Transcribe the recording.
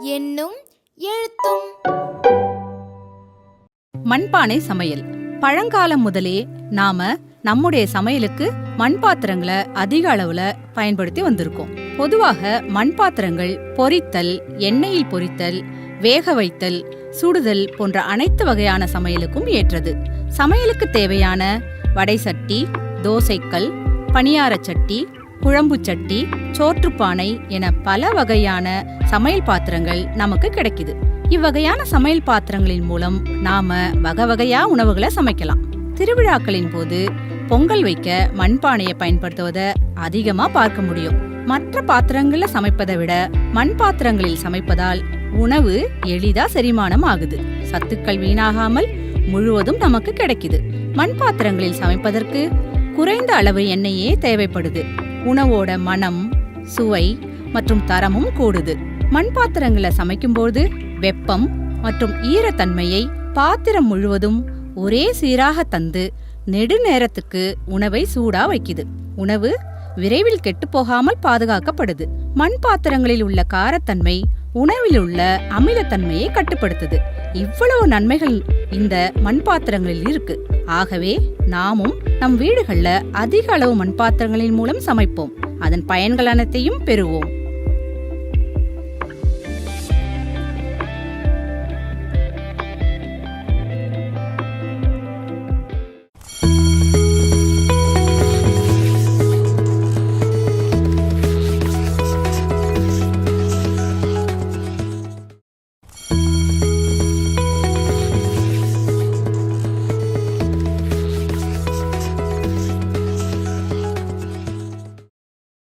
எண்ணும் எழுத்தும். மண்பானை சமையல். பழங்காலம் முதலே நாம நம்முடைய சமையலுக்கு மண்பாத்திரங்களை அதிக அளவுல பயன்படுத்தி வந்திருக்கோம். பொதுவாக மண்பாத்திரங்கள் பொரித்தல், எண்ணெயில் பொரித்தல், வேக வைத்தல், சுடுதல் போன்ற அனைத்து வகையான சமையலுக்கும் ஏற்றது. சமையலுக்கு தேவையான வடை சட்டி, தோசைக்கல், பணியார சட்டி, குழம்பு சட்டி, சோற்றுப்பானை என பல வகையான சமையல் பாத்திரங்கள் நமக்கு கிடைக்குது. இவ்வகையான சமையல் பாத்திரங்களின் மூலம் நாம வகை வகையா உணவுகளை சமைக்கலாம். திருவிழாக்களின் போது பொங்கல் வைக்க மண்பானையை பயன்படுத்துவதை அதிகமா பார்க்க முடியும். மற்ற பாத்திரங்கள்ல சமைப்பதை விட மண் பாத்திரங்களில் சமைப்பதால் உணவு எளிதா செரிமானம் ஆகுது. சத்துக்கள் வீணாகாமல் முழுவதும் நமக்கு கிடைக்குது. மண் பாத்திரங்களில் சமைப்பதற்கு குறைந்த அளவு எண்ணெயே தேவைப்படுது. உணவோட மனம், சுவை மற்றும் தரமும் கூடுது. மண் பாத்திரங்களை சமைக்கும்போது வெப்பம் மற்றும் ஈரத்தன்மையை பாத்திரம் முழுவதும் ஒரே சீராக தந்து நெடுநேரத்துக்கு உணவை சூடா வைக்குது. உணவு விரைவில் கெட்டு போகாமல் பாதுகாக்கப்படுது. மண் பாத்திரங்களில் உள்ள காரத்தன்மை உணவில் உள்ள அமிலத்தன்மையை கட்டுப்படுத்துது. இவ்வளவு நன்மைகள் இந்த மண் பாத்திரங்களில் இருக்கு. ஆகவே நாமும் நம் வீடுகள்ல அதிக அளவு மண்பாத்திரங்களின் மூலம் சமைப்போம். அதன் பயன்கள் அனைத்தையும் பெறுவோம்.